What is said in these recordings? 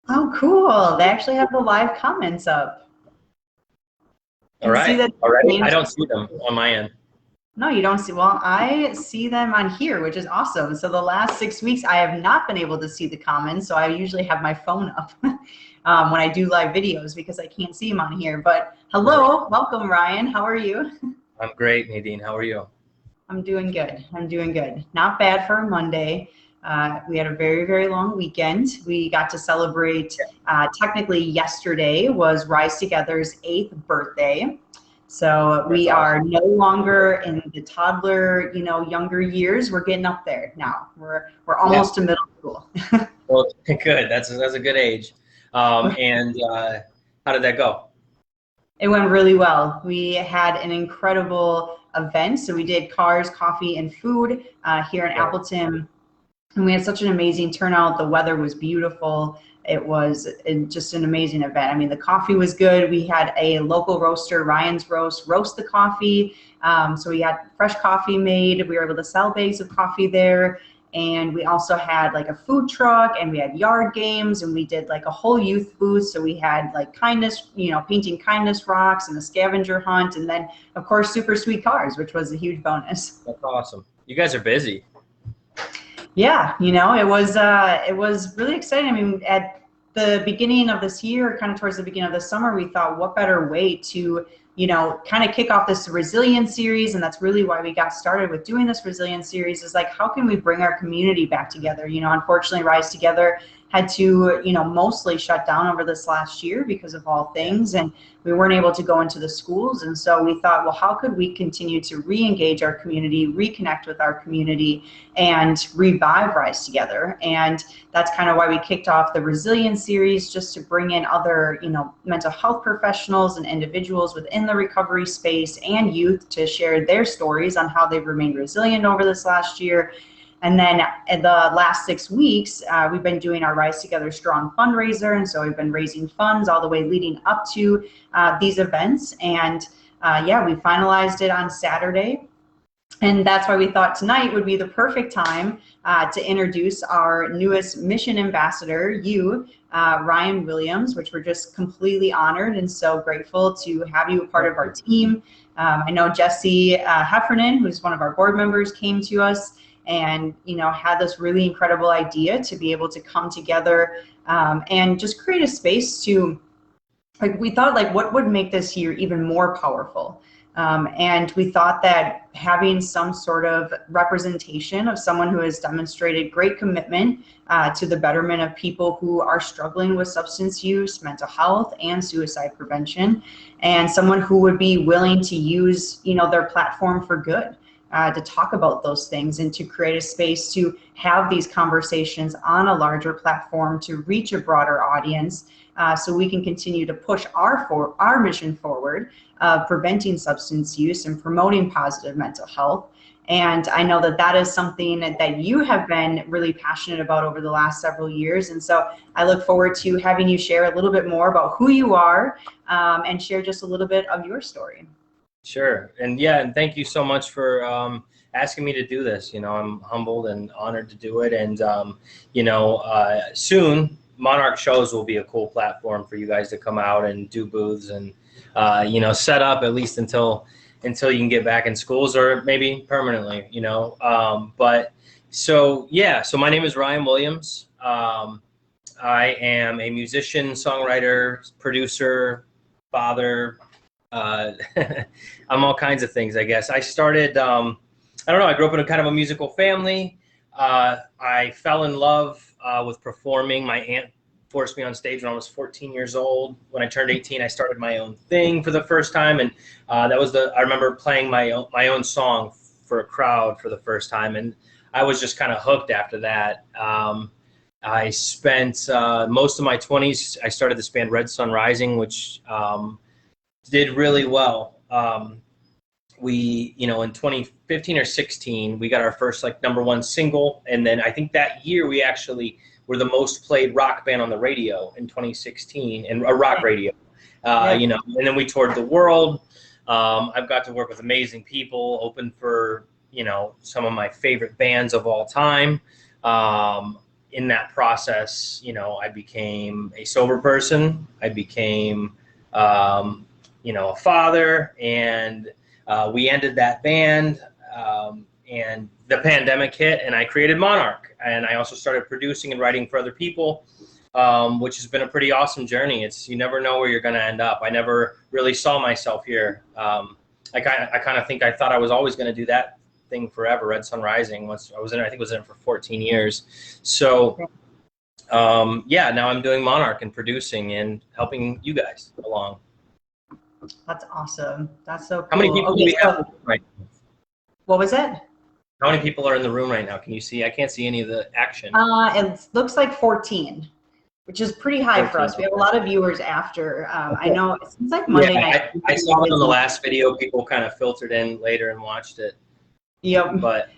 Oh, cool. They actually have the live comments up. All Can see right. that Already? I names. don't see them on my end. No, you don't see. Well, I see them on here, which is awesome. So the last 6 weeks, I have not been able to see the comments. So I usually have my phone up when I do live videos because I can't see them on here. But hello, welcome, Ryan. How are you? I'm great, Nadine. How are you? I'm doing good. I'm doing good. Not bad for a Monday. We had a very, very long weekend. We got to celebrate, technically yesterday was Rise Together's 8th birthday. So That's we awesome. are no longer in the toddler, younger years. We're getting up there now. We're Yeah. almost to middle school. Well, good. That's a good age. And how did that go? It went really well. We had an incredible event. So we did cars, coffee, and food here in Right. Appleton. And we had such an amazing turnout. The weather was beautiful. It was just an amazing event. I mean, the coffee was good. We had a local roaster, Ryan's roast the coffee. So we had fresh coffee made. We were able to sell bags of coffee there. And we also had like a food truck, and we had yard games, and we did like a whole youth booth. So we had like kindness, painting kindness rocks and a scavenger hunt. And then of course, super sweet cars, which was a huge bonus. That's awesome. You guys are busy. Yeah, it was really exciting. I mean, at the beginning of this year, kind of towards the beginning of the summer, we thought, what better way to, kind of kick off this resilience series, and that's really why we got started with doing this resilience series. Is like, how can we bring our community back together? Unfortunately, Rise Together had to, mostly shut down over this last year because of all things, and we weren't able to go into the schools. And so we thought, well, how could we continue to re-engage our community, reconnect with our community, and revive Rise Together? And that's kind of why we kicked off the resilience series, just to bring in other, mental health professionals and individuals within the recovery space and youth to share their stories on how they've remained resilient over this last year. And then in the last 6 weeks, we've been doing our Rise Together Strong fundraiser. And so we've been raising funds all the way leading up to these events. And yeah, we finalized it on Saturday. And that's why we thought tonight would be the perfect time to introduce our newest mission ambassador, Ryan Williams, which we're just completely honored and so grateful to have you a part of our team. I know Jesse Heffernan, who's one of our board members, came to us and had this really incredible idea to be able to come together and just create a space to, like, we thought, like, what would make this year even more powerful? And we thought that having some sort of representation of someone who has demonstrated great commitment to the betterment of people who are struggling with substance use, mental health, and suicide prevention, and someone who would be willing to use their platform for good. To talk about those things and to create a space to have these conversations on a larger platform to reach a broader audience, so we can continue to push our mission forward of preventing substance use and promoting positive mental health. And I know that that is something that you have been really passionate about over the last several years. And so I look forward to having you share a little bit more about who you are, and share just a little bit of your story. Sure. And yeah, and thank you so much for asking me to do this. I'm humbled and honored to do it. And, soon Monarch Shows will be a cool platform for you guys to come out and do booths and, set up at least until you can get back in schools, or maybe permanently, But so, yeah, so my name is Ryan Williams. I am a musician, songwriter, producer, father. I'm all kinds of things, I guess. I started, I don't know, I grew up in a kind of a musical family. I fell in love with performing. My aunt forced me on stage when I was 14 years old. When I turned 18, I started my own thing for the first time. And I remember playing my own song for a crowd for the first time. And I was just kind of hooked after that. I spent most of my 20s, I started this band Red Sun Rising, which did really well. We, in 2015 or 16, we got our first #1 single. And then I think that year we actually were the most played rock band on the radio in 2016, and a rock radio, and then we toured the world. I've got to work with amazing people, open for, some of my favorite bands of all time. in that process, you know, I became a sober person. I became, you know, a father, and we ended that band, and the pandemic hit, and I created Monarch, and I also started producing and writing for other people, which has been a pretty awesome journey. You never know where you're going to end up. I never really saw myself here. I kind of think I thought I was always going to do that thing forever, Red Sun Rising. Once I was in, I think I was in it for 14 years. So, yeah, now I'm doing Monarch and producing and helping you guys along. That's awesome. That's so cool. How many people do we have right now? What was it? How many people are in the room right now? Can you see? I can't see any of the action. It looks like 14, which is pretty high for us. We have a lot of viewers after. I know it seems like Monday night. I saw it on the last video. People kind of filtered in later and watched it. Yep. But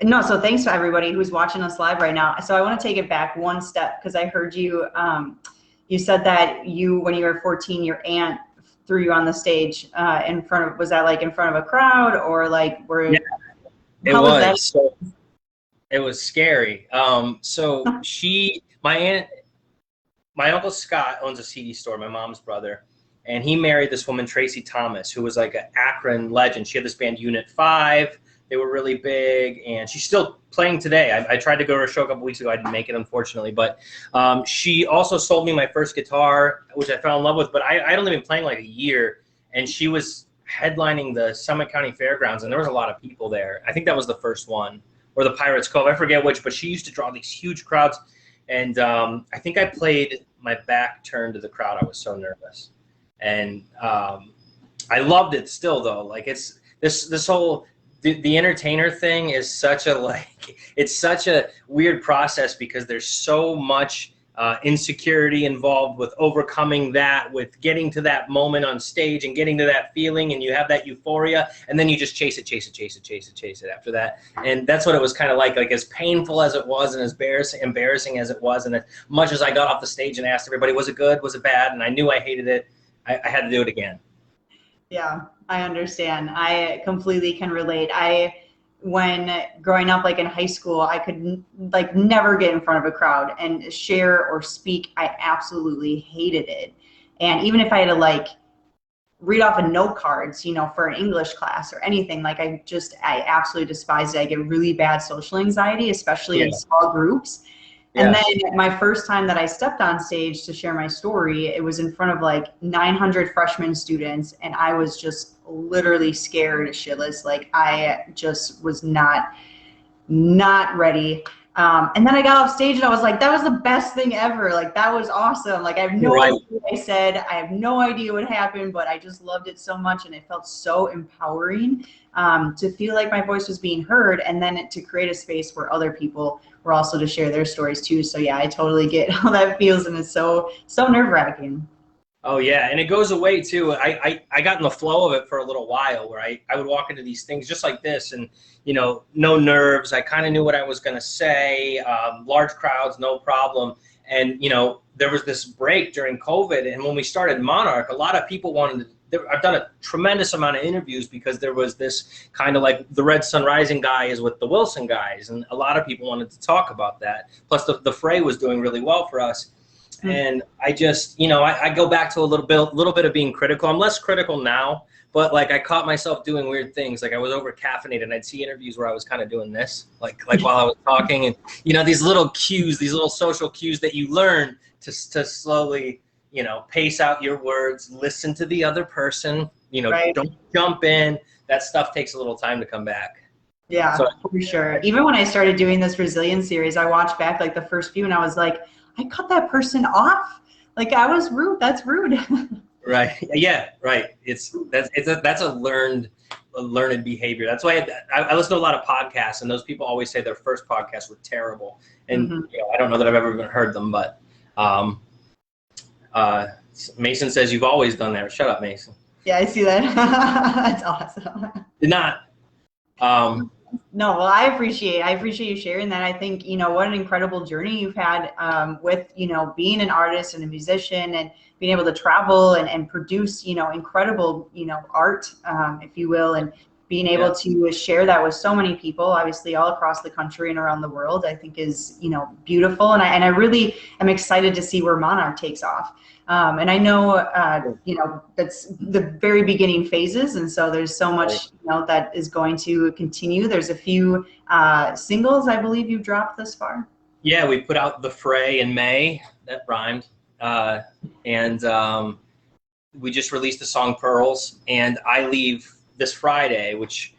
no, so thanks to everybody who's watching us live right now. So I want to take it back one step, because I heard you, you said that when you were 14, your aunt threw you on the stage in front of, was that like in front of a crowd, or like were? Yeah, it was. So it was scary. So my uncle Scott owns a CD store, my mom's brother, and he married this woman, Tracy Thomas, who was like an Akron legend. She had this band Unit 5. They were really big, and she's still playing today. I tried to go to her show a couple weeks ago. I didn't make it, unfortunately. But she also sold me my first guitar, which I fell in love with. But I'd only been playing like a year, and she was headlining the Summit County Fairgrounds, and there was a lot of people there. I think that was the first one, or the Pirates Cove. I forget which, but she used to draw these huge crowds. And I think I played my back turned to the crowd. I was so nervous. And I loved it still, though. Like, it's this whole the entertainer thing is such a it's such a weird process, because there's so much insecurity involved with overcoming that, with getting to that moment on stage and getting to that feeling, and you have that euphoria, and then you just chase it after that. And that's what it was kind of like as painful as it was, and as embarrassing as it was, and as much as I got off the stage and asked everybody, was it good, was it bad, and I knew I hated it, I had to do it again. Yeah, I understand. I completely can relate. When growing up, like in high school, I could like never get in front of a crowd and share or speak. I absolutely hated it. And even if I had to like read off of note cards, you know, for an English class or anything, like I absolutely despised it. I get really bad social anxiety, especially in small groups. And then my first time that I stepped on stage to share my story, it was in front of like 900 freshman students, and I was just literally scared shitless. Like I just was not ready. And then I got off stage and I was like, that was the best thing ever. Like that was awesome. Like I have no idea what I said. I have no idea what happened, but I just loved it so much, and it felt so empowering to feel like my voice was being heard, and then to create a space where other people were also to share their stories too. So yeah, I totally get how that feels, and it's so nerve-wracking. Oh yeah, and it goes away too. I got in the flow of it for a little while, where I would walk into these things just like this, and you know, no nerves. I kind of knew what I was gonna say. Large crowds, no problem. And you know, there was this break during COVID, and when we started Monarch, a lot of people wanted to. I've done a tremendous amount of interviews, because there was this kind of like the Red Sun Rising guy is with the Wilson guys, and a lot of people wanted to talk about that. Plus, the Fray was doing really well for us. And I just, you know, I go back to a little bit of being critical. I'm less critical now, but like I caught myself doing weird things. Like I was over caffeinated, and I'd see interviews where I was kind of doing this, like while I was talking, and you know, these little cues, these little social cues that you learn to slowly, you know, pace out your words, listen to the other person, you know, don't jump in. That stuff takes a little time to come back. Yeah, so, for sure. Even when I started doing this resilience series, I watched back like the first few, and I was like, I cut that person off. Like I was rude. That's rude. Right. Yeah. Right. That's a learned behavior. That's why I listen to a lot of podcasts, and those people always say their first podcasts were terrible. And you know, I don't know that I've ever even heard them, but Mason says you've always done that. Shut up, Mason. Yeah, I see that. That's awesome. Did not. No, well, I appreciate you sharing that. I think, you know, what an incredible journey you've had with, you know, being an artist and a musician, and being able to travel and produce, you know, incredible, you know, art, if you will. And being able to share that with so many people, obviously all across the country and around the world, I think is, you know, beautiful. And I really am excited to see where Monarch takes off. And I know, you know, that's the very beginning phases. And so there's so much, you know, that is going to continue. There's a few singles I believe you've dropped thus far. Yeah, we put out The Fray in May. That rhymed. And we just released the song Pearls. And I leave this Friday, which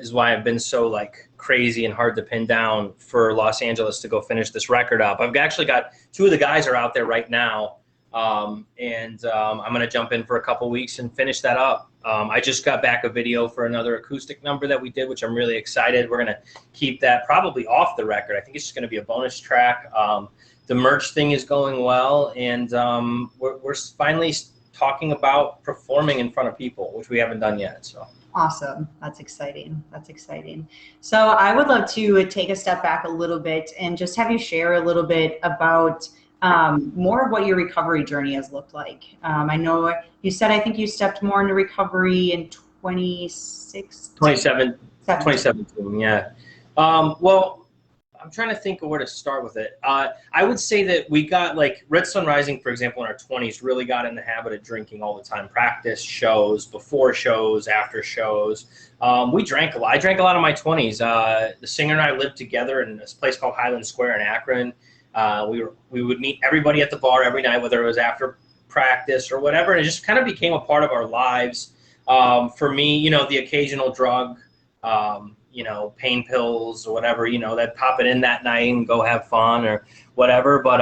is why I've been so like crazy and hard to pin down for Los Angeles to go finish this record up. I've actually got 2 of the guys are out there right now. I'm going to jump in for a couple weeks and finish that up. I just got back a video for another acoustic number that we did, which I'm really excited. We're going to keep that probably off the record. I think it's just going to be a bonus track. The merch thing is going well, and we're finally talking about performing in front of people, which we haven't done yet. So awesome. That's exciting. That's exciting. So I would love to take a step back a little bit and just have you share a little bit about more of what your recovery journey has looked like. I know you said, I think you stepped more into recovery in 2017, yeah. Well, I'm trying to think of where to start with it. I would say that we got, like, Red Sun Rising, for example, in our 20s, really got in the habit of drinking all the time. Practice, shows, before shows, after shows. We drank a lot. I drank a lot in my 20s. The singer and I lived together in this place called Highland Square in Akron. We would meet everybody at the bar every night, whether it was after practice or whatever. And it just kind of became a part of our lives. For me, you know, the occasional drug, you know, pain pills or whatever, you know, that pop it in that night and go have fun or whatever. But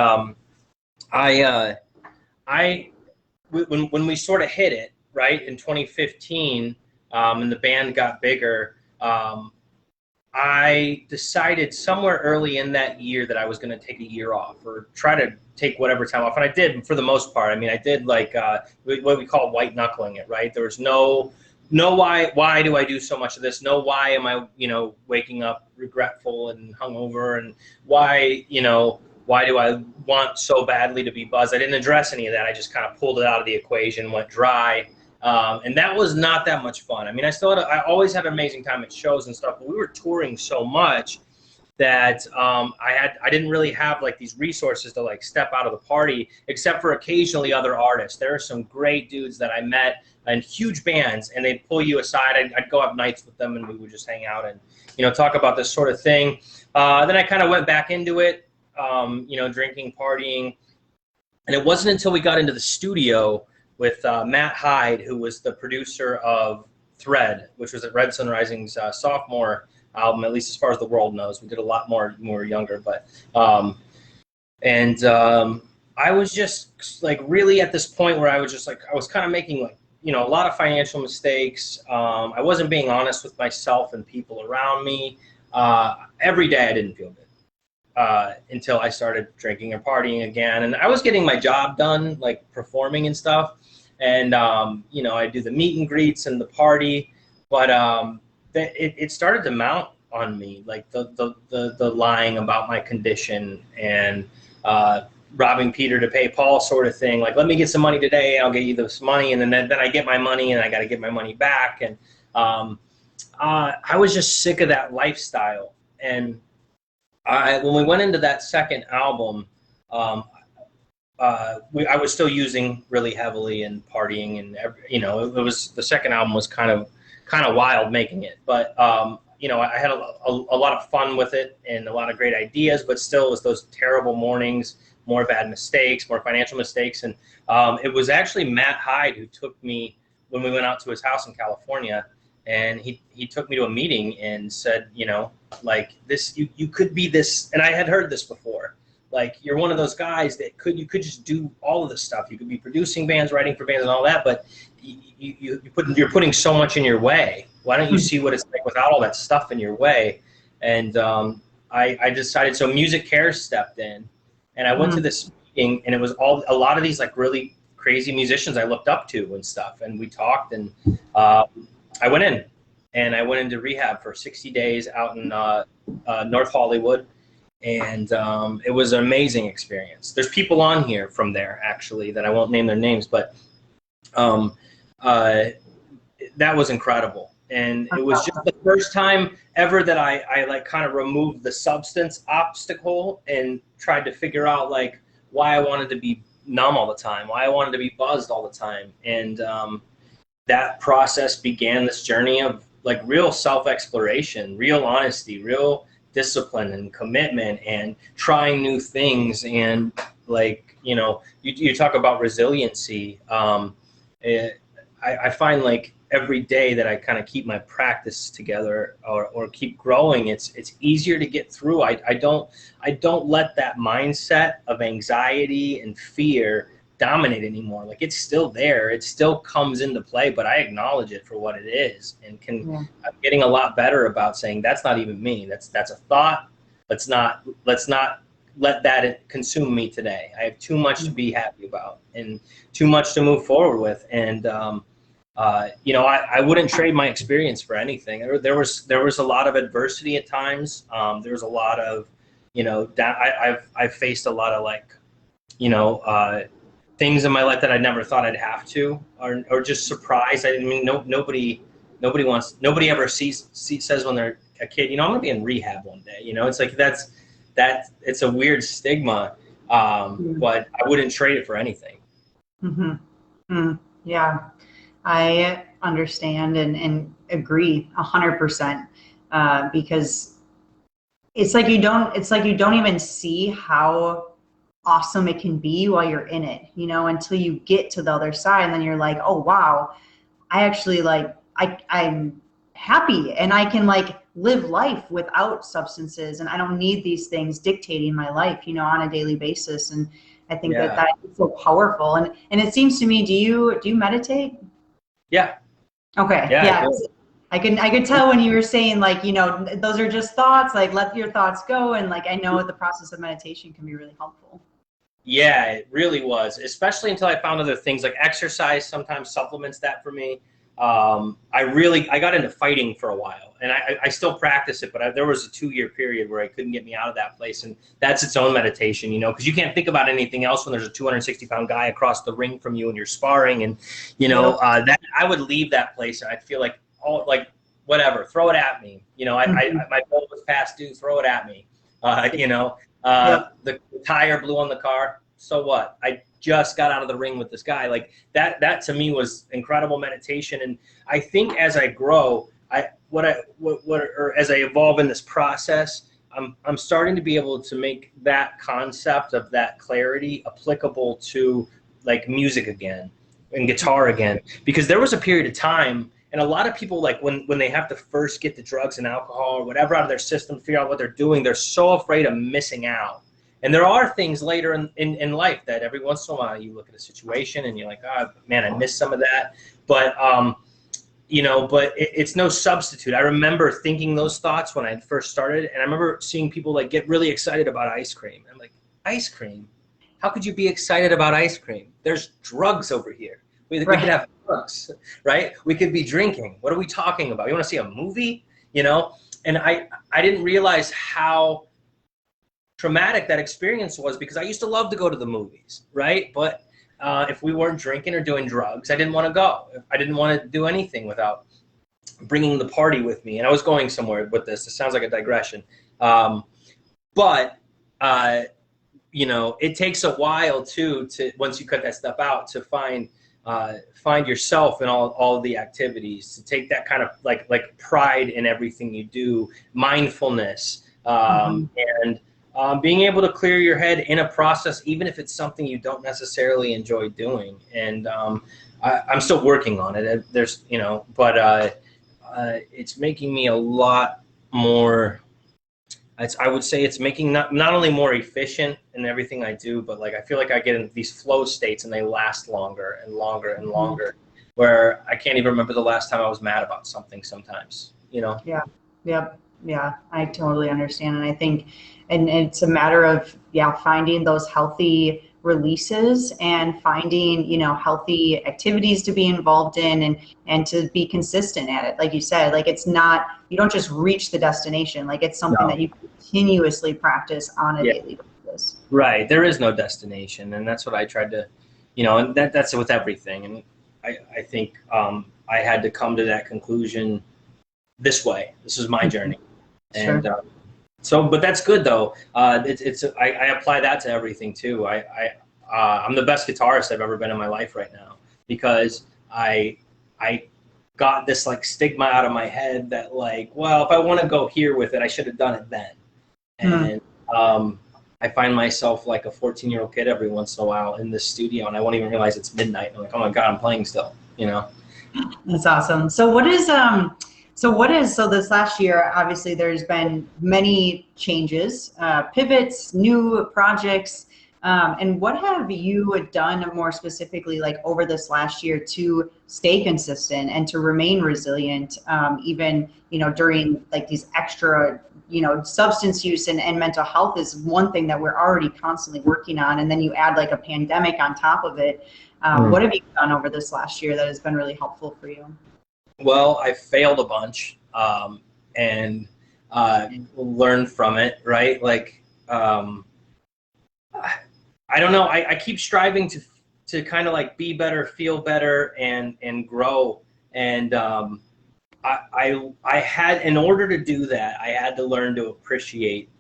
when we sort of hit it, right, in 2015, and the band got bigger, I decided somewhere early in that year that I was going to take a year off or try to take whatever time off. And I did for the most part. I mean, I did like what we call white knuckling it, right? There was no why do I do so much of this? No why am I, you know, waking up regretful and hungover, and why do I want so badly to be buzzed? I didn't address any of that. I just kind of pulled it out of the equation, went dry. And that was not that much fun. I mean, I always had an amazing time at shows and stuff, but we were touring so much that I didn't really have like these resources to like step out of the party, except for occasionally other artists. There are some great dudes that I met in huge bands, and they'd pull you aside. I'd go have nights with them, and we would just hang out and, you know, talk about this sort of thing. Then I kind of went back into it, you know, drinking, partying, and it wasn't until we got into the studio with Matt Hyde, who was the producer of Thread, which was at Red Sun Rising's sophomore album, at least as far as the world knows. We did a lot more when we were younger, but I was just like really at this point where I was just like, I was kind of making like, you know, a lot of financial mistakes. I wasn't being honest with myself and people around me. Every day I didn't feel good until I started drinking and partying again. And I was getting my job done, like performing and stuff. And, you know, I do the meet and greets and the party, but it started to mount on me, like the lying about my condition and robbing Peter to pay Paul sort of thing. Like, let me get some money today, I'll get you this money, and then I get my money and I got to get my money back. And I was just sick of that lifestyle. And when we went into that second album, I was still using really heavily and partying, and you know, it was, the second album was kind of wild making it, but you know, I had a lot of fun with it and a lot of great ideas, but still it was those terrible mornings, more bad mistakes, more financial mistakes. And it was actually Matt Hyde who took me when we went out to his house in California, and he took me to a meeting and said, you know, like, this, you could be this, and I had heard this before. Like, you're one of those guys that you could just do all of this stuff. You could be producing bands, writing for bands and all that, but you're putting so much in your way. Why don't you see what it's like without all that stuff in your way? And I decided, so Music Cares stepped in, and I went to this meeting, and it was a lot of these like really crazy musicians I looked up to and stuff, and we talked, and I went in, and I went into rehab for 60 days out in North Hollywood. And it was an amazing experience. There's people on here from there, actually, that I won't name their names, but that was incredible. And it was just the first time ever that I like kind of removed the substance obstacle and tried to figure out like why I wanted to be numb all the time, why I wanted to be buzzed all the time. And that process began this journey of like real self-exploration, real honesty, real discipline and commitment, and trying new things. And like, you know, you talk about resiliency. I find like every day that I kind of keep my practice together or keep growing, it's easier to get through. I don't let that mindset of anxiety and fear dominate anymore. Like it's still there, it still comes into play, but I acknowledge it for what it is, and I'm getting a lot better about saying that's not even me. That's a thought. Let's not let that consume me today. I have too much to be happy about and too much to move forward with. And you know, I wouldn't trade my experience for anything. There was a lot of adversity at times. There was a lot of, you know, I've faced a lot of like, you know, things in my life that I never thought I'd have to, or just surprised. I mean, nobody ever says when they're a kid, you know, I'm gonna be in rehab one day. You know, it's like it's a weird stigma, but I wouldn't trade it for anything. Yeah, I understand and agree 100%, because it's like you don't even see how awesome it can be while you're in it, you know, until you get to the other side, and then you're like, oh wow, I actually like I'm happy and I can like live life without substances, and I don't need these things dictating my life, you know, on a daily basis. And I think that is so powerful. And it seems to me, do you meditate? Yeah. Okay. Yeah. I could tell when you were saying like, you know, those are just thoughts, like let your thoughts go. And like, I know the process of meditation can be really helpful. Yeah, it really was, especially until I found other things like exercise sometimes supplements that for me. I got into fighting for a while, and I still practice it, but there was a 2-year period where I couldn't get me out of that place. And that's its own meditation, you know, because you can't think about anything else when there's a 260-pound guy across the ring from you and you're sparring. And, you know, that I would leave that place and I'd feel like, oh, like whatever, throw it at me. You know, my bill was past due, throw it at me. You know, the tire blew on the car. So what? I just got out of the ring with this guy. Like that to me was incredible meditation. And I think as I grow, as I evolve in this process, I'm starting to be able to make that concept of that clarity applicable to like music again and guitar again, because there was a period of time. And a lot of people, like when they have to first get the drugs and alcohol or whatever out of their system, figure out what they're doing, they're so afraid of missing out. And there are things later in life that every once in a while you look at a situation and you're like, oh man, I missed some of that. But you know, but it's no substitute. I remember thinking those thoughts when I first started, and I remember seeing people like get really excited about ice cream. I'm like, ice cream? How could you be excited about ice cream? There's drugs over here. We could have drugs, right? We could be drinking. What are we talking about? You want to see a movie? You know? And I didn't realize how traumatic that experience was, because I used to love to go to the movies, right? But if we weren't drinking or doing drugs, I didn't want to go. I didn't want to do anything without bringing the party with me. And I was going somewhere with this. It sounds like a digression. But you know, it takes a while too, once you cut that stuff out, to find yourself in all of the activities, to take that kind of like pride in everything you do, mindfulness, and being able to clear your head in a process, even if it's something you don't necessarily enjoy doing. And I'm still working on it. There's, you know, but it's making me a lot more. I would say it's making not only more efficient in everything I do, but like I feel like I get in these flow states and they last longer and longer and longer, where I can't even remember the last time I was mad about something sometimes, you know? Yeah, I totally understand. And I think, and it's a matter of, finding those healthy releases and finding, you know, healthy activities to be involved in, and to be consistent at it. Like you said, like it's not, you don't just reach the destination. Like it's something that you continuously practice on a daily basis. Right. There is no destination. And that's what I tried to, you know, and that's with everything. And I think I had to come to that conclusion this way. This is my journey. Sure. And but that's good though. I apply that to everything too. I'm the best guitarist I've ever been in my life right now, because I got this like stigma out of my head that like, well, if I want to go here with it, I should have done it then. And I find myself like a 14-year-old kid every once in a while in the studio, and I won't even realize it's midnight. I'm like, oh my God, I'm playing still, you know? That's awesome. So this last year, obviously there's been many changes, pivots, new projects, and what have you done more specifically, like over this last year, to stay consistent and to remain resilient, even, you know, during like these extra, you know, substance use and mental health is one thing that we're already constantly working on. And then you add like a pandemic on top of it. What have you done over this last year that has been really helpful for you? Well, I failed a bunch, and learned from it, right? Like, I don't know. I keep striving to kind of like be better, feel better, and grow. And I had, in order to do that, I had to learn to appreciate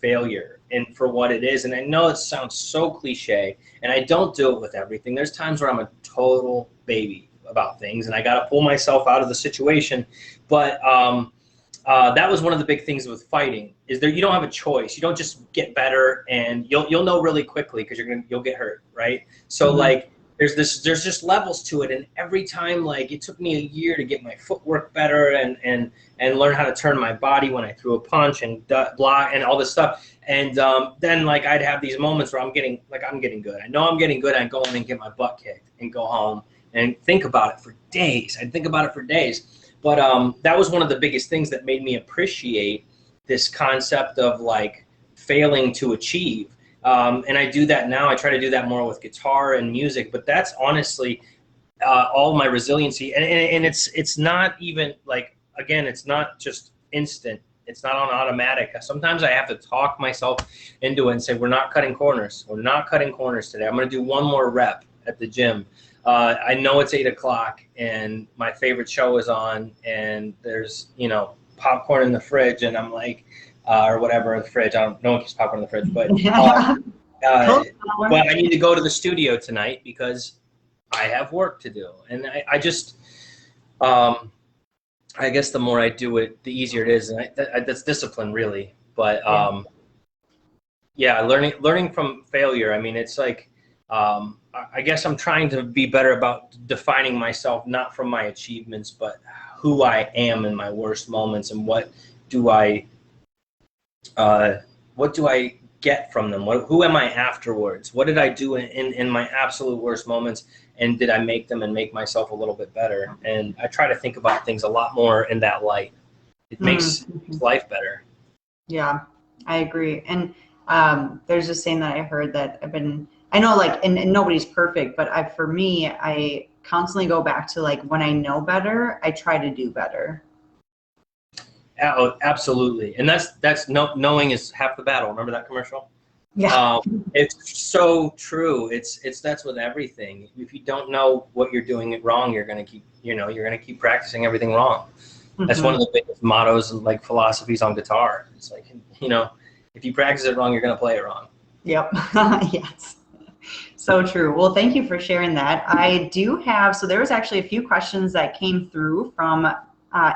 failure and for what it is. And I know it sounds so cliche, and I don't do it with everything. There's times where I'm a total baby about things, and I got to pull myself out of the situation. But that was one of the big things with fighting, is that you don't have a choice. You don't just get better, and you'll know really quickly because you'll get hurt, right? So like there's just levels to it, and every time, like, it took me a year to get my footwork better and learn how to turn my body when I threw a punch and block and all this stuff. And then like I'd have these moments where I'm getting good. I know I'm getting good. I go in and get my butt kicked and go home and think about it for days. I'd think about it for days. But that was one of the biggest things that made me appreciate this concept of like failing to achieve. And I do that now. I try to do that more with guitar and music, but that's honestly all my resiliency. And it's not even like, again, it's not just instant. It's not on automatic. Sometimes I have to talk myself into it and say, we're not cutting corners. We're not cutting corners today. I'm going to do one more rep at the gym. I know it's 8 o'clock and my favorite show is on, and there's, you know, popcorn in the fridge, and I'm like, or whatever in the fridge. No one keeps popcorn in the fridge, but but I need to go to the studio tonight because I have work to do. And I just, I guess the more I do it, the easier it is. And that's discipline, really. But yeah, learning from failure. I mean, it's like, I guess I'm trying to be better about defining myself, not from my achievements, but who I am in my worst moments, and what do I get from them? Who am I afterwards? What did I do in my absolute worst moments, and did I make them and make myself a little bit better? And I try to think about things a lot more in that light. It makes life better. Yeah, I agree. And there's this saying that I heard that I know, like, and nobody's perfect, but for me, I constantly go back to, like, when I know better, I try to do better. Oh, absolutely. And that's knowing is half the battle. Remember that commercial? Yeah. It's so true. That's with everything. If you don't know what you're doing it wrong, you're going to keep practicing everything wrong. That's one of the biggest mottos and like philosophies on guitar. It's like, you know, if you practice it wrong, you're going to play it wrong. Yep. Yes. So true. Well, thank you for sharing that. I do have, so there was actually a few questions that came through from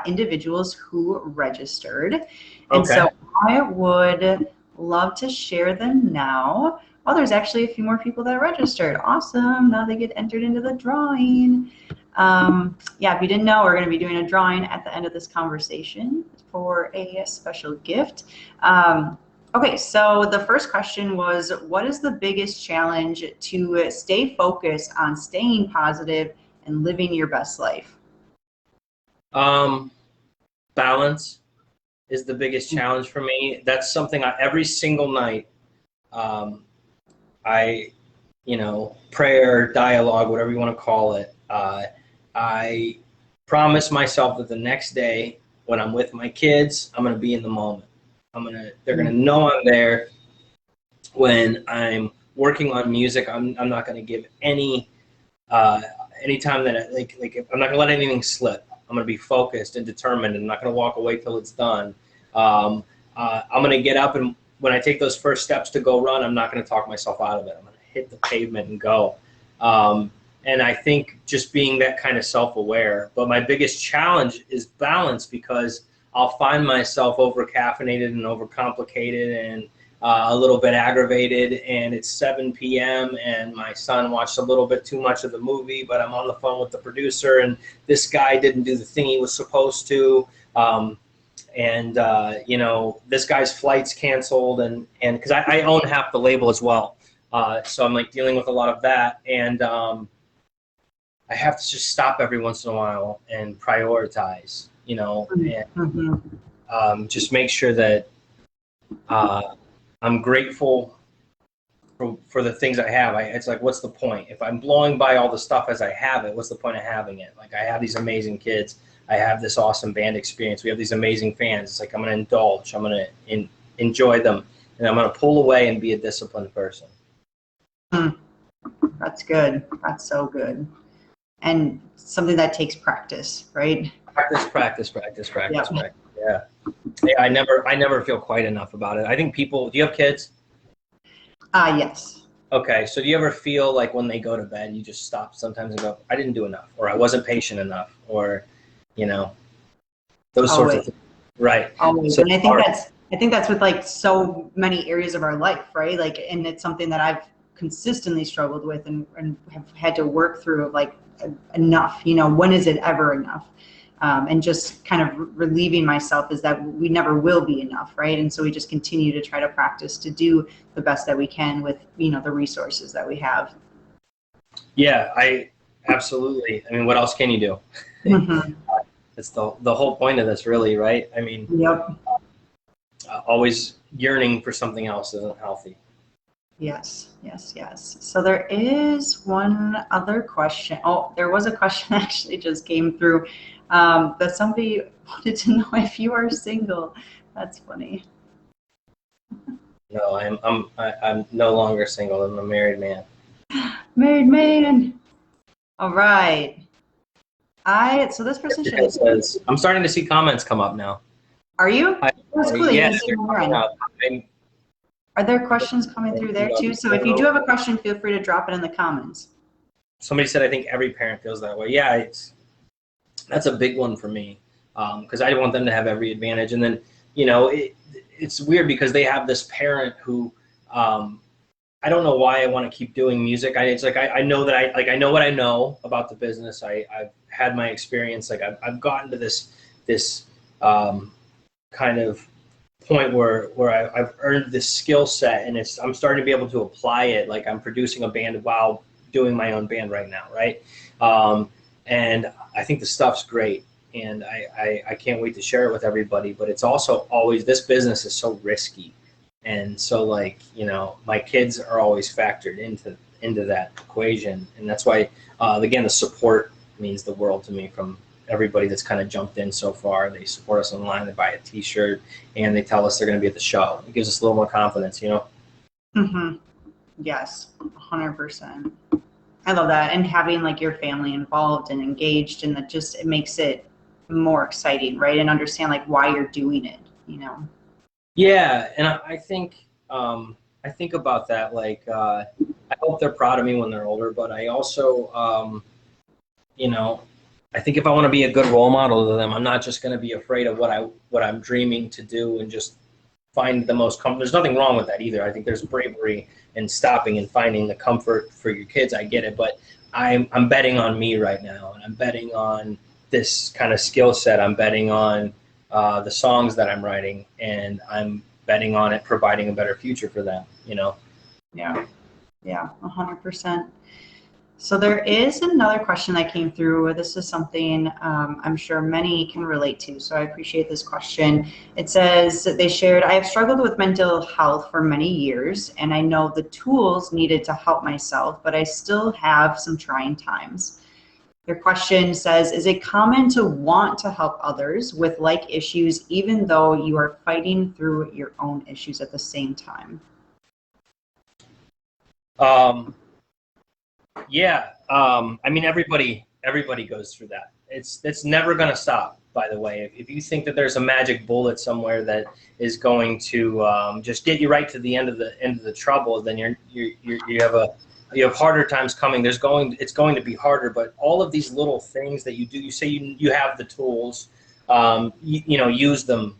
individuals who registered. And so I would love to share them now. Oh, there's actually a few more people that registered. Awesome. Now they get entered into the drawing. Yeah, if you didn't know, we're going to be doing a drawing at the end of this conversation for a special gift. Okay, so the first question was, what is the biggest challenge to stay focused on staying positive and living your best life? Balance is the biggest challenge for me. That's something every single night, prayer, dialogue, whatever you want to call it. I promise myself that the next day when I'm with my kids, I'm going to be in the moment. They're going to know I'm there. When I'm working on music, I'm not going to give any time that I'm not going to let anything slip. I'm going to be focused and determined, and I'm not going to walk away till it's done. I'm going to get up, and when I take those first steps to go run, I'm not going to talk myself out of it. I'm going to hit the pavement and go. And I think just being that kind of self-aware. But my biggest challenge is balance, because I'll find myself over-caffeinated and over-complicated and a little bit aggravated, and it's 7 p.m. and my son watched a little bit too much of the movie, but I'm on the phone with the producer, and this guy didn't do the thing he was supposed to. You know, this guy's flight's canceled, and because I own half the label as well. So I'm like dealing with a lot of that, and I have to just stop every once in a while and prioritize, you know, and just make sure that I'm grateful for the things I have. It's like, what's the point? If I'm blowing by all the stuff as I have it, what's the point of having it? Like, I have these amazing kids. I have this awesome band experience. We have these amazing fans. It's like, I'm going to indulge. I'm going to enjoy them, and I'm going to pull away and be a disciplined person. That's good. That's so good. And something that takes practice, right? Practice. Yep. Yeah. I never feel quite enough about it. I think people, do you have kids? Yes. Okay. So do you ever feel like when they go to bed, you just stop sometimes and go, I didn't do enough, or I wasn't patient enough, or, you know, those sorts of things. Right. Always. So, and I think that's with like so many areas of our life, right? Like, and it's something that I've consistently struggled with and have had to work through, like, enough, you know, when is it ever enough? And just kind of relieving myself is that we never will be enough, right? And so we just continue to try to practice to do the best that we can with, you know, the resources that we have. Yeah, absolutely. I mean, what else can you do? It's the whole point of this, really, right? I mean, yep. Always yearning for something else isn't healthy. Yes. So there is one other question. Oh, there was a question that actually just came through that somebody wanted to know if you are single. That's funny. No, I'm no longer single. I'm a married man. Married man. All right. So this person says, I'm starting to see comments come up now. Are you? That's cool. Yeah, are there questions coming through there too? So if you do have a question, feel free to drop it in the comments. Somebody said, I think every parent feels that way. Yeah, that's a big one for me, because I want them to have every advantage. And then, you know, it's weird because they have this parent who, I don't know why I want to keep doing music. It's like I know that I know what I know about the business. I've had my experience. Like I've gotten to this kind of point where I've earned this skill set, and I'm starting to be able to apply it. Like I'm producing a band while doing my own band right now, right? And I think the stuff's great, and I can't wait to share it with everybody. But it's also always, this business is so risky, and so, like, you know, my kids are always factored into that equation, and that's why again, the support means the world to me from everybody that's kind of jumped in so far. They support us online, they buy a t-shirt, and they tell us they're going to be at the show. It gives us a little more confidence, you know? Yes, 100%. I love that. And having like your family involved and engaged, and that just, it makes it more exciting, right? And understand like why you're doing it, you know? Yeah. And I think about that. Like, I hope they're proud of me when they're older, but I also, you know, I think if I want to be a good role model to them, I'm not just going to be afraid of what I'm dreaming to do and just find the most comfort. There's nothing wrong with that either. I think there's bravery in stopping and finding the comfort for your kids. I get it, but I'm betting on me right now, and I'm betting on this kind of skill set. I'm betting on the songs that I'm writing, and I'm betting on it providing a better future for them, you know? Yeah, 100%. So there is another question that came through. This is something I'm sure many can relate to, so I appreciate this question. It says, they shared, I have struggled with mental health for many years, and I know the tools needed to help myself, but I still have some trying times. Their question says, is it common to want to help others with like issues, even though you are fighting through your own issues at the same time? Yeah. I mean, everybody goes through that. it's never going to stop. By the way, if you think that there's a magic bullet somewhere that is going to just get you right to the end of the trouble, then you have harder times coming. It's going to be harder, but all of these little things that you do, you say you have the tools, use them,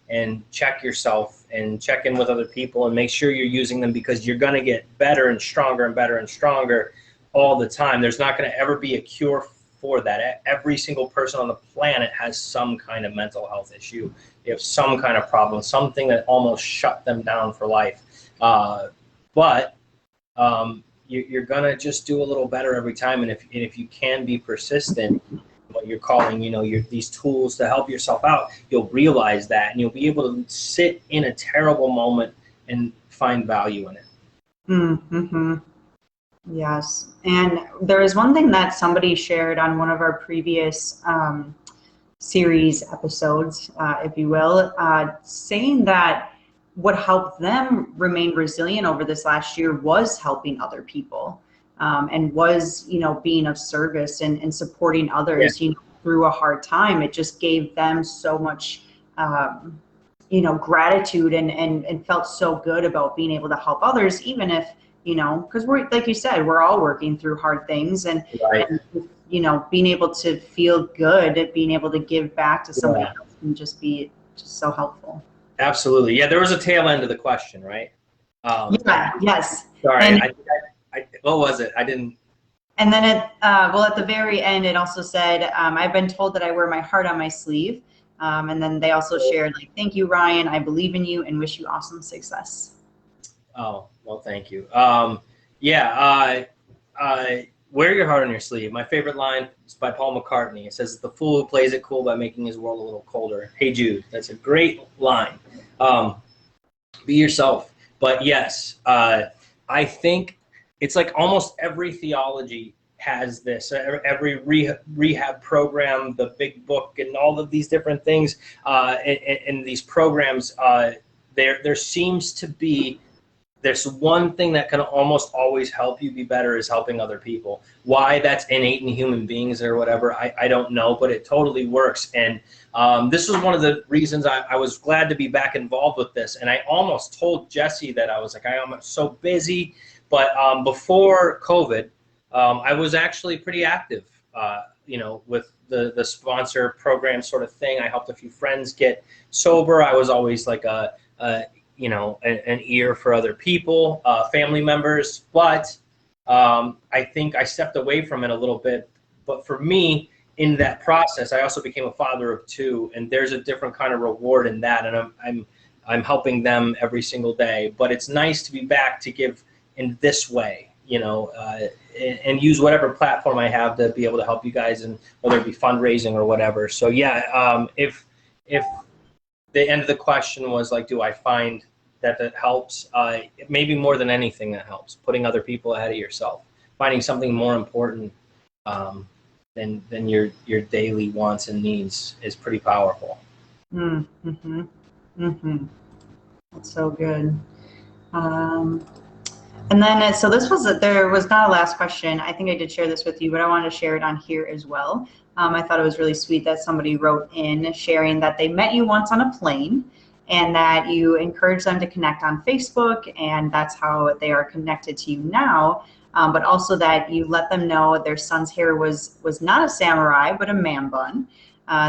and check yourself and check in with other people and make sure you're using them, because you're going to get better and stronger and better and stronger all the time. There's not going to ever be a cure for that. Every single person on the planet has some kind of mental health issue. They have some kind of problem, something that almost shut them down for life. But you're gonna just do a little better every time, and if you can be persistent, what you're calling, these tools to help yourself out, you'll realize that, and you'll be able to sit in a terrible moment and find value in it. Mm-hmm. Yes. And there is one thing that somebody shared on one of our previous series episodes, if you will, saying that what helped them remain resilient over this last year was helping other people, and was, being of service and supporting others, through a hard time. It just gave them so much, gratitude and felt so good about being able to help others, even if, because we're, like you said, we're all working through hard things, and, right. and being able to feel good at being able to give back to somebody else can just be so helpful. Absolutely. Yeah, there was a tail end to the question, right? Yes. Sorry, and, what was it? I didn't. And then at the very end, it also said, I've been told that I wear my heart on my sleeve. And then they also shared, thank you, Ryan. I believe in you and wish you awesome success. Oh, well, thank you. Wear your heart on your sleeve. My favorite line is by Paul McCartney. It says, "The fool who plays it cool by making his world a little colder." Hey, Jude. That's a great line. Be yourself. But yes, I think it's like almost every theology has this. Every rehab program, the big book, and all of these different things in these programs, there seems to be, there's one thing that can almost always help you be better, is helping other people. Why that's innate in human beings or whatever, I don't know, but it totally works. And this was one of the reasons I was glad to be back involved with this. And I almost told Jesse that I was like, I am so busy. But before COVID, I was actually pretty active, with the sponsor program sort of thing. I helped a few friends get sober. I was always like an ear for other people, family members. But I think I stepped away from it a little bit. But for me, in that process, I also became a father of two, and there's a different kind of reward in that. And I'm helping them every single day. But it's nice to be back to give in this way, and use whatever platform I have to be able to help you guys, and whether it be fundraising or whatever. So yeah, if the end of the question was like, do I find that helps? Maybe more than anything, that helps. Putting other people ahead of yourself, finding something more important than your daily wants and needs is pretty powerful. Mm-hmm. Mm-hmm. That's so good. And then, so there was not a last question. I think I did share this with you, but I wanted to share it on here as well. I thought it was really sweet that somebody wrote in sharing that they met you once on a plane, and that you encouraged them to connect on Facebook, and that's how they are connected to you now. But also that you let them know their son's hair was not a samurai, but a man bun.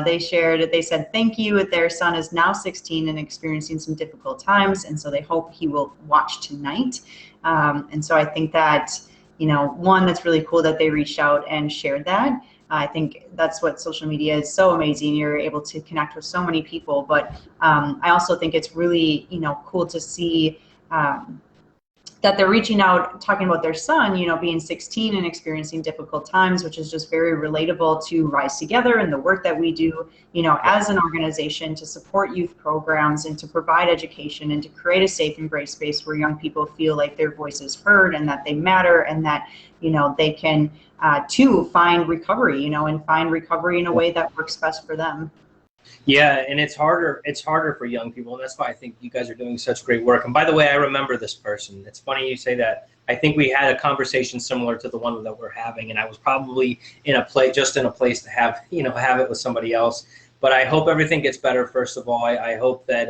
They said, thank you. Their son is now 16 and experiencing some difficult times, and so they hope he will watch tonight. And so I think that, one, that's really cool that they reached out and shared that. I think that's what social media is so amazing. You're able to connect with so many people, but I also think it's really, cool to see that they're reaching out, talking about their son, being 16 and experiencing difficult times, which is just very relatable to Rise Together and the work that we do, as an organization to support youth programs and to provide education and to create a safe and great space where young people feel like their voice is heard and that they matter, and that, they can too find recovery, and find recovery in a way that works best for them. Yeah, and it's harder. It's harder for young people, and that's why I think you guys are doing such great work. And by the way, I remember this person. It's funny you say that. I think we had a conversation similar to the one that we're having, and I was probably in a place, just in a place to have, have it with somebody else. But I hope everything gets better. First of all, I hope that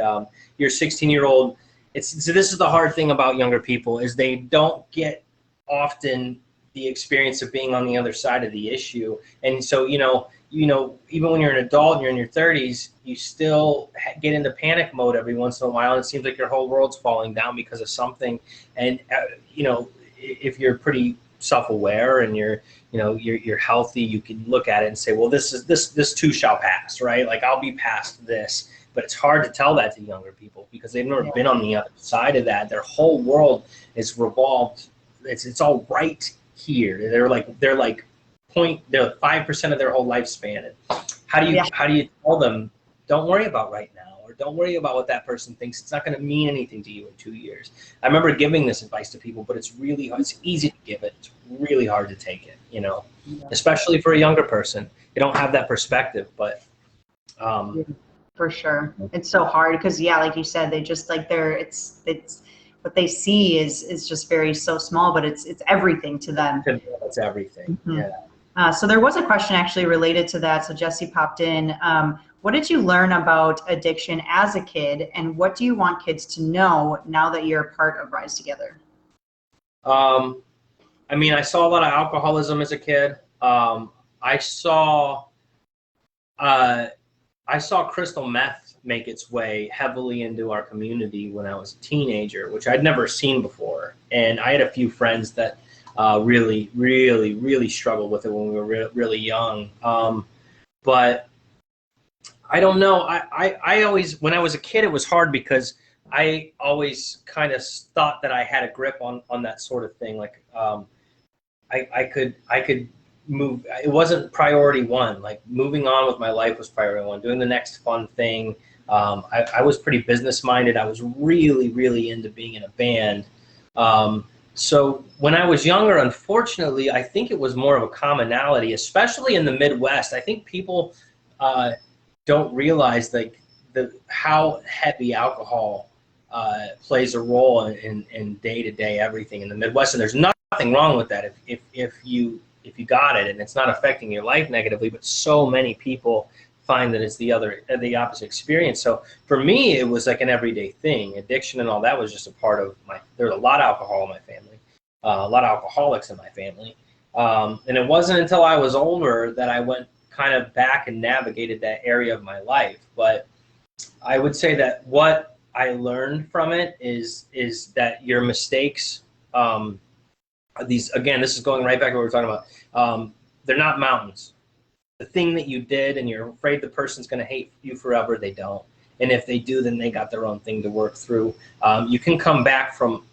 your 16-year-old. So this is the hard thing about younger people is they don't get often the experience of being on the other side of the issue, and so even when you're an adult and you're in your 30s, you still get into panic mode every once in a while, and it seems like your whole world's falling down because of something. And if you're pretty self-aware and you're healthy, you can look at it and say, well, this too shall pass, right? Like I'll be past this. But it's hard to tell that to younger people because they've never been on the other side of that. Their whole world is revolved. It's all right here. They're like 5% of their whole lifespan. And how do you tell them, don't worry about right now, or don't worry about what that person thinks. It's not going to mean anything to you in 2 years. I remember giving this advice to people, but it's really hard. It's easy to give it. It's really hard to take it, especially for a younger person. They don't have that perspective, but for sure. It's so hard because like you said, they just it's what they see is just so small, but it's everything to them. It's everything. Mm-hmm. Yeah. So there was a question actually related to that. So Jesse popped in. What did you learn about addiction as a kid, and what do you want kids to know now that you're a part of Rise Together? I saw a lot of alcoholism as a kid. I saw crystal meth make its way heavily into our community when I was a teenager, which I'd never seen before. And I had a few friends that really, really, really struggled with it when we were really young. But I don't know. I always, when I was a kid, it was hard because I always kind of thought that I had a grip on that sort of thing. Like I could move. It wasn't priority one. Like moving on with my life was priority one. Doing the next fun thing. I was pretty business minded. I was really, really into being in a band. So when I was younger, unfortunately, I think it was more of a commonality, especially in the Midwest. I think people don't realize how heavy alcohol plays a role in day-to-day everything in the Midwest. And there's nothing wrong with that if you got it and it's not affecting your life negatively. But so many people find that it's the opposite experience. So for me, it was like an everyday thing. Addiction and all that was just a part of there was a lot of alcohol in my family, a lot of alcoholics in my family. And it wasn't until I was older that I went kind of back and navigated that area of my life. But I would say that what I learned from it is that your mistakes, this is going right back to what we were talking about. They're not mountains. The thing that you did and you're afraid the person's going to hate you forever, they don't. And if they do, then they got their own thing to work through. You can come back from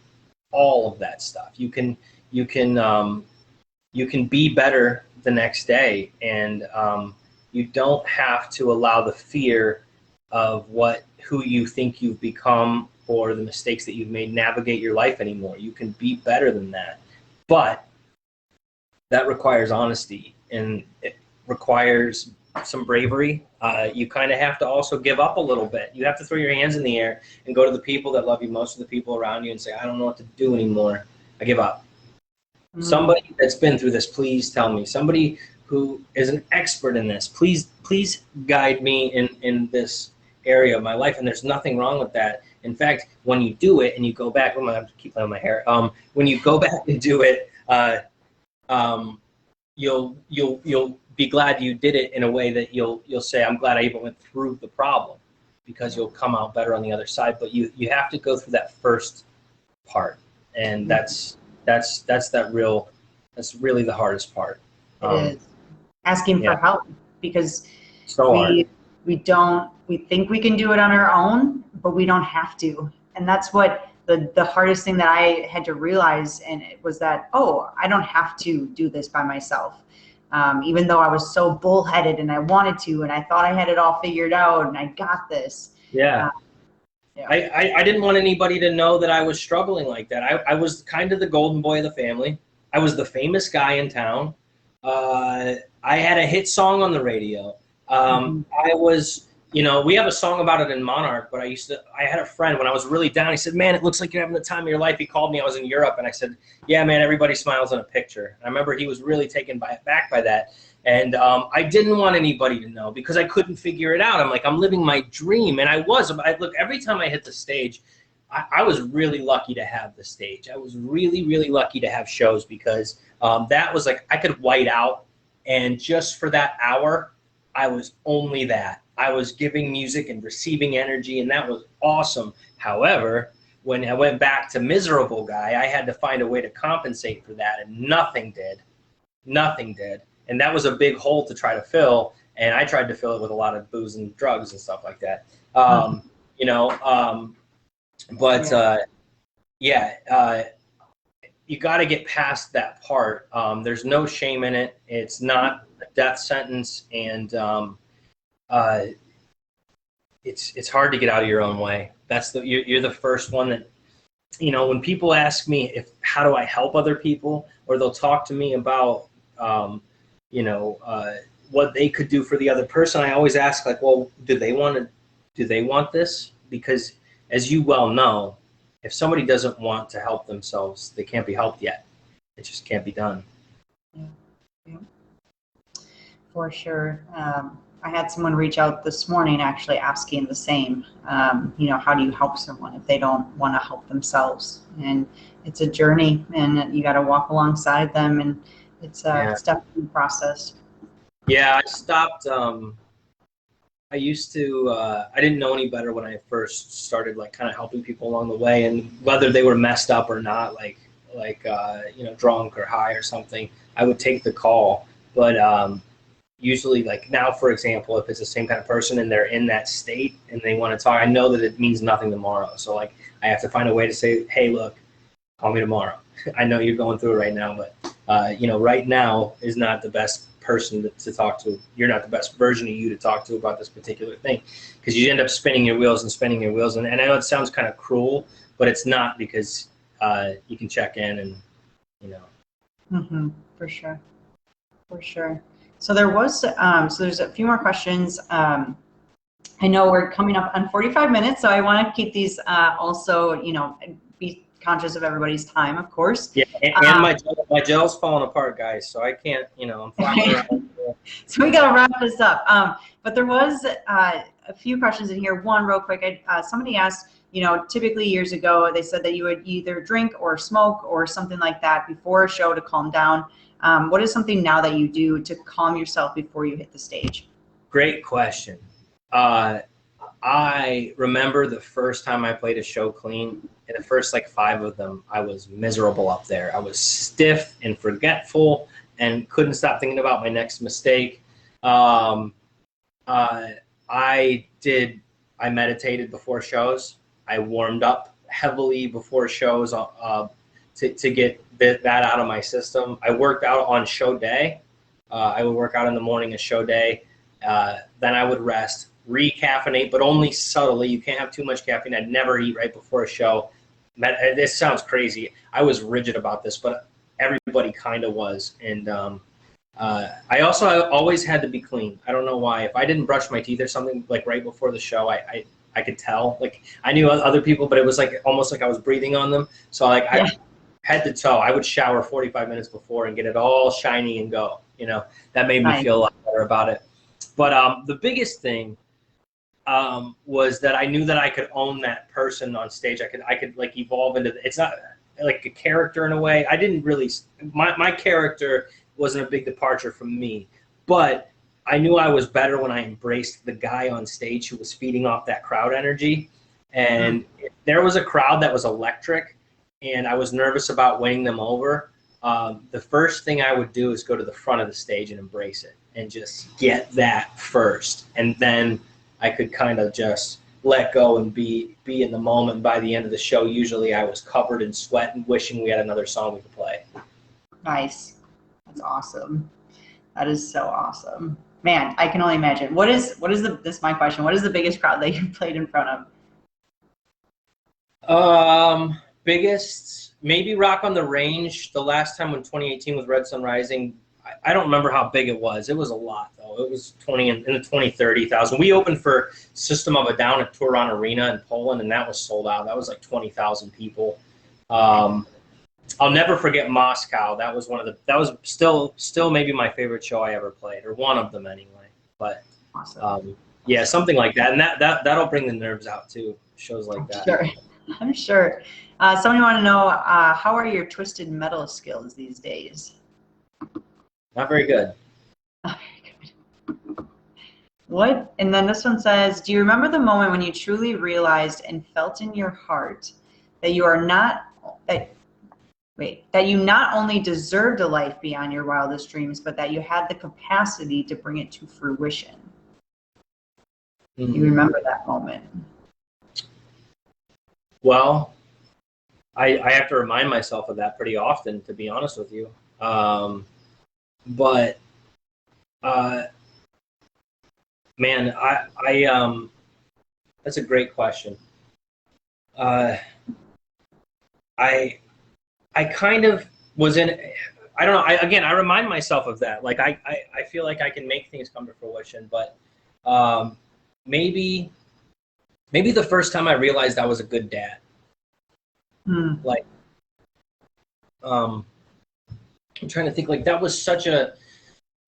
all of that stuff. You can be better the next day, and you don't have to allow the fear of who you think you've become or the mistakes that you've made navigate your life anymore. You can be better than that, but that requires honesty, and it requires some bravery. You kind of have to also give up a little bit. You have to throw your hands in the air and go to the people that love you most, of the people around you, and say, I don't know what to do anymore. I give up. Mm-hmm. Somebody that's been through this, please tell me. Somebody who is an expert in this, please guide me in this area of my life. And there's nothing wrong with that. In fact, when you do it and you go back, I'm gonna have to keep playing with my hair. When you go back and do it, you'll be glad you did it in a way that you'll say, I'm glad I even went through the problem, because you'll come out better on the other side. But you have to go through that first part, and that's really the hardest part. It is asking for help, because we think we can do it on our own, but we don't have to. And that's what the hardest thing that I had to realize, and it was that, I don't have to do this by myself. Even though I was so bullheaded and I wanted to, and I thought I had it all figured out and I got this. Yeah. I didn't want anybody to know that I was struggling like that. I was kind of the golden boy of the family. I was the famous guy in town. I had a hit song on the radio. I was you know, we have a song about it in Monarch, but I had a friend when I was really down. He said, man, it looks like you're having the time of your life. He called me. I was in Europe. And I said, yeah, man, everybody smiles in a picture. And I remember he was really taken back by that. And I didn't want anybody to know because I couldn't figure it out. I'm like, I'm living my dream. And look, every time I hit the stage, I was really lucky to have the stage. I was really, really lucky to have shows because that was like, I could white out. And just for that hour, I was only that. I was giving music and receiving energy, and that was awesome. However, when I went back to miserable guy, I had to find a way to compensate for that, and nothing did. Nothing did. And that was a big hole to try to fill, and I tried to fill it with a lot of booze and drugs and stuff like that. You know, you got to get past that part. There's no shame in it. It's not a death sentence, and it's hard to get out of your own way. You're the first one that, you know, when people ask me how do I help other people, or they'll talk to me about you know, what they could do for the other person, I always ask, like, well, do they want this? Because as you well know, if somebody doesn't want to help themselves, they can't be helped yet. It just can't be done. Yeah. For sure. I had someone reach out this morning actually asking the same, you know, how do you help someone if they don't want to help themselves? And it's a journey, and you got to walk alongside them, and it's definitely a process. Yeah, I stopped. I used to, I didn't know any better when I first started, like, kind of helping people along the way, and whether they were messed up or not, like you know, drunk or high or something, I would take the call. But usually, like now, for example, if it's the same kind of person and they're in that state and they want to talk, I know that it means nothing tomorrow. So, like, I have to find a way to say, hey, look, call me tomorrow. I know you're going through it right now, but you know, right now is not the best person to talk to. You're not the best version of you to talk to about this particular thing, because you end up spinning your wheels and spinning your wheels. And I know it sounds kind of cruel, but it's not, because you can check in and, you know. For sure. For sure. So there was, so there's a few more questions. I know we're coming up on 45 minutes, so I want to keep these also, you know, be conscious of everybody's time, of course. Yeah, and my gel's falling apart, guys, so I can't, you know, I'm flying around. So we got to wrap this up. But there was a few questions in here. One real quick, somebody asked, you know, typically years ago, they said that you would either drink or smoke or something like that before a show to calm down. What is something now that you do to calm yourself before you hit the stage? Great question. I remember the first time I played a show clean. In the first, like, 5 of them, I was miserable up there. I was stiff and forgetful and couldn't stop thinking about my next mistake. I meditated before shows. I warmed up heavily before shows to get that out of my system. I worked out on show day. I would work out in the morning of show day. Then I would rest, recaffeinate, but only subtly. You can't have too much caffeine. I'd never eat right before a show. This sounds crazy. I was rigid about this, but everybody kind of was. And I always had to be clean. I don't know why. If I didn't brush my teeth or something, like, right before the show, I could tell. Like, I knew other people, but it was like almost like I was breathing on them. So, like, I head to toe, I would shower 45 minutes before and get it all shiny and go. You know, that made me feel a lot better about it. But the biggest thing was that I knew that I could own that person on stage. I could like evolve into it's not like a character in a way. I didn't really my character wasn't a big departure from me, but I knew I was better when I embraced the guy on stage who was feeding off that crowd energy. And if there was a crowd that was electric and I was nervous about winning them over, the first thing I would do is go to the front of the stage and embrace it and just get that first. And then I could kind of just let go and be in the moment. By the end of the show, usually I was covered in sweat and wishing we had another song we could play. Nice. That's awesome. That is so awesome. Man, I can only imagine. This is my question. What is the biggest crowd that you've played in front of? Biggest, maybe Rock on the Range. The last time when 2018 with Red Sun Rising, I don't remember how big it was. It was a lot though. It was 20 in the 20, 30,000. We opened for System of a Down at Turan Arena in Poland, and that was sold out. That was like 20,000 people. I'll never forget Moscow. That was that was still maybe my favorite show I ever played, or one of them anyway. But Awesome. yeah, something like that, and that'll bring the nerves out too. Shows like that. Sure. I'm sure. Somebody want to know, how are your twisted metal skills these days? Not very good. Not very good. What? And then this one says, do you remember the moment when you truly realized and felt in your heart that you are not that you not only deserved a life beyond your wildest dreams, but that you had the capacity to bring it to fruition? Mm-hmm. You remember that moment? Well, I have to remind myself of that pretty often, to be honest with you. But man, that's a great question. I kind of was in, I don't know. I remind myself of that. Like I feel like I can make things come to fruition, but maybe the first time I realized I was a good dad. Like, I'm trying to think, like that was such a,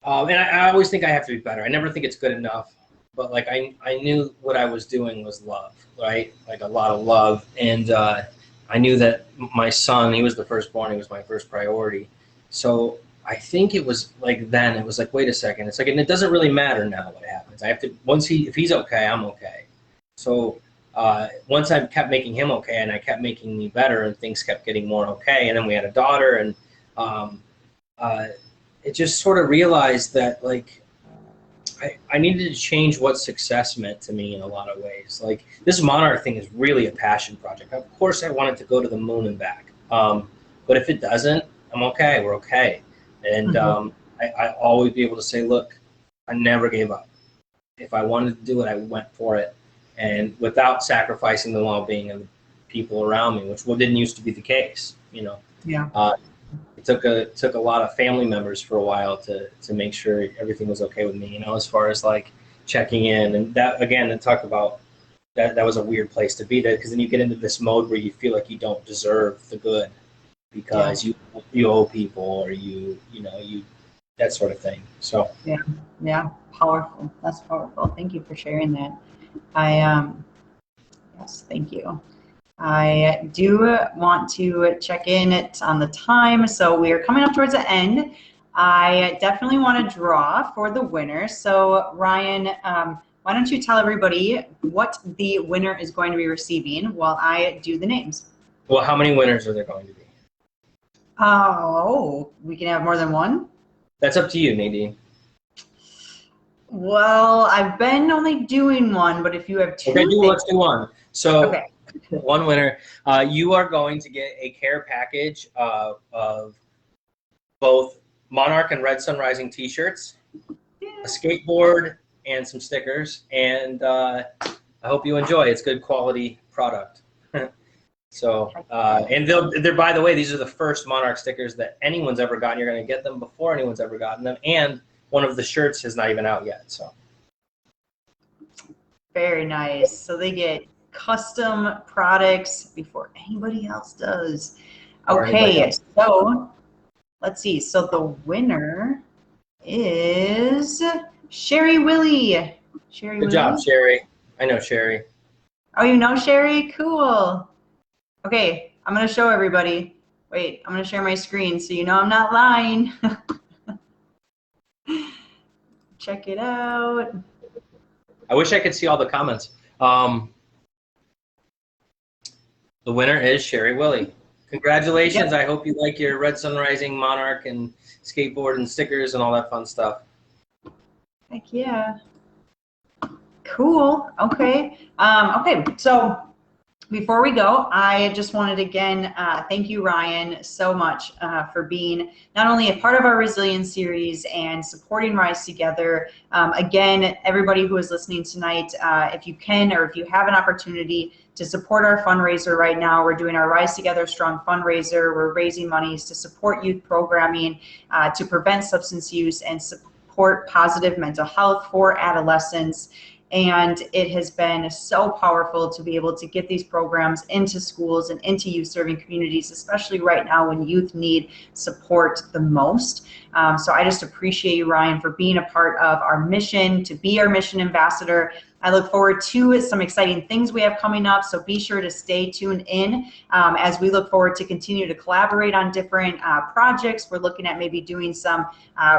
and I always think I have to be better. I never think it's good enough, but like I knew what I was doing was love, right? Like a lot of love. And I knew that my son, he was the firstborn, he was my first priority. So I think it was like then, it was like, wait a second. It's like, and it doesn't really matter now what happens. I have to, if he's okay, I'm okay. So once I kept making him okay, and I kept making me better, and things kept getting more okay, and then we had a daughter, and it just sort of realized that like I needed to change what success meant to me in a lot of ways. Like this Monarch thing is really a passion project. Of course I want it to go to the moon and back, but if it doesn't, I'm okay. We're okay. And I always be able to say, look, I never gave up. If I wanted to do it, I went for it, and without sacrificing the well-being of the people around me, which didn't used to be the case. You know. Yeah. It took a lot of family members for a while to make sure everything was okay with me, you know, as far as like checking in. And that, again, to talk about that was a weird place to be there, because then you get into this mode where you feel like you don't deserve the good because you owe people, or you that sort of thing. So yeah, powerful. That's powerful. Thank you for sharing that. Yes, thank you. I do want to check in on the time, so we are coming up towards the end. I definitely want to draw for the winner. So Ryan, why don't you tell everybody what the winner is going to be receiving while I do the names? Well, how many winners are there going to be? Oh, we can have more than one? That's up to you, Nadine. Well, I've been only doing one, but if you have two, okay, let's do one. So. Okay. One winner, you are going to get a care package of both Monarch and Red Sun Rising t-shirts, a skateboard, and some stickers. And I hope you enjoy. It's good quality product. So, and they're, by the way, these are the first Monarch stickers that anyone's ever gotten. You're going to get them before anyone's ever gotten them. And one of the shirts is not even out yet. So. Very nice. So they get custom products before anybody else does. Okay, so let's see. So the winner is Sherry Willie. Good job, Sherry. I know Sherry. Oh, you know Sherry? Cool. Okay, I'm going to show everybody. Wait, I'm going to share my screen so you know I'm not lying. Check it out. I wish I could see all the comments. The winner is Sherry Willie. Congratulations. Yep. I hope you like your Red Sun Rising Monarch and skateboard and stickers and all that fun stuff. Heck yeah. Cool. Okay. Okay. So Before we go, I just wanted to again thank you, Ryan, so much for being not only a part of our Resilience series and supporting Rise Together. Again, everybody who is listening tonight, if you can or if you have an opportunity to support our fundraiser right now, we're doing our Rise Together Strong fundraiser. We're raising monies to support youth programming, to prevent substance use and support positive mental health for adolescents. And it has been so powerful to be able to get these programs into schools and into youth serving communities, especially right now when youth need support the most. So I just appreciate you, Ryan, for being a part of our mission, to be our mission ambassador. I look forward to some exciting things we have coming up, so be sure to stay tuned in as we look forward to continue to collaborate on different projects. We're looking at maybe doing some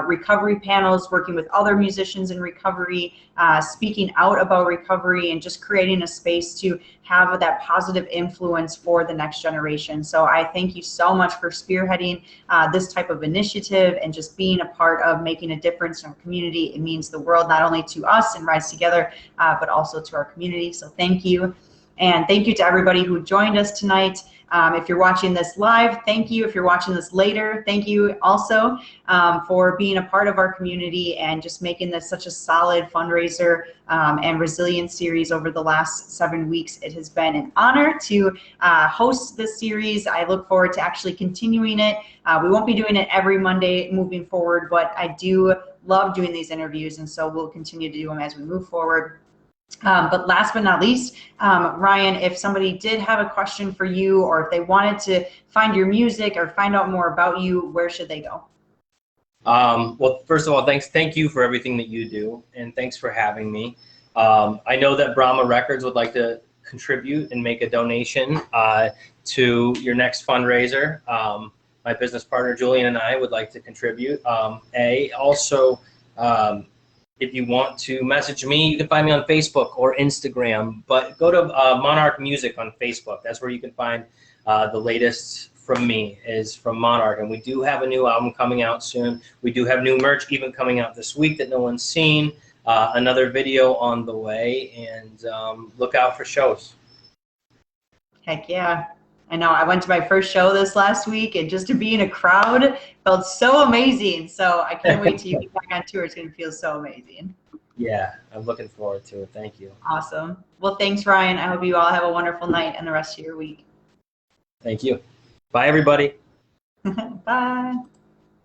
recovery panels, working with other musicians in recovery, speaking out about recovery, and just creating a space to have that positive influence for the next generation. So I thank you so much for spearheading this type of initiative and just being a part of making a difference in our community. It means the world not only to us and Rise Together, but also to our community. So thank you. And thank you to everybody who joined us tonight. If you're watching this live, thank you. If you're watching this later, thank you also for being a part of our community and just making this such a solid fundraiser and resilience series over the last 7 weeks. It has been an honor to host this series. I look forward to actually continuing it. We won't be doing it every Monday moving forward, but I do love doing these interviews, and so we'll continue to do them as we move forward. But last but not least, Ryan, if somebody did have a question for you, or if they wanted to find your music or find out more about you, where should they go? Well, first of all, thank you for everything that you do, and thanks for having me. I know that Brahma Records would like to contribute and make a donation to your next fundraiser. My business partner Julian and I would like to contribute. Also, if you want to message me, you can find me on Facebook or Instagram, but go to Monarch Music on Facebook. That's where you can find the latest from me is from Monarch. And we do have a new album coming out soon. We do have new merch even coming out this week that no one's seen. Another video on the way, and look out for shows. Heck yeah. I know, I went to my first show this last week, and just to be in a crowd felt so amazing. So I can't wait till you get back on tour. It's going to feel so amazing. Yeah, I'm looking forward to it. Thank you. Awesome. Well, thanks, Ryan. I hope you all have a wonderful night and the rest of your week. Thank you. Bye, everybody. Bye.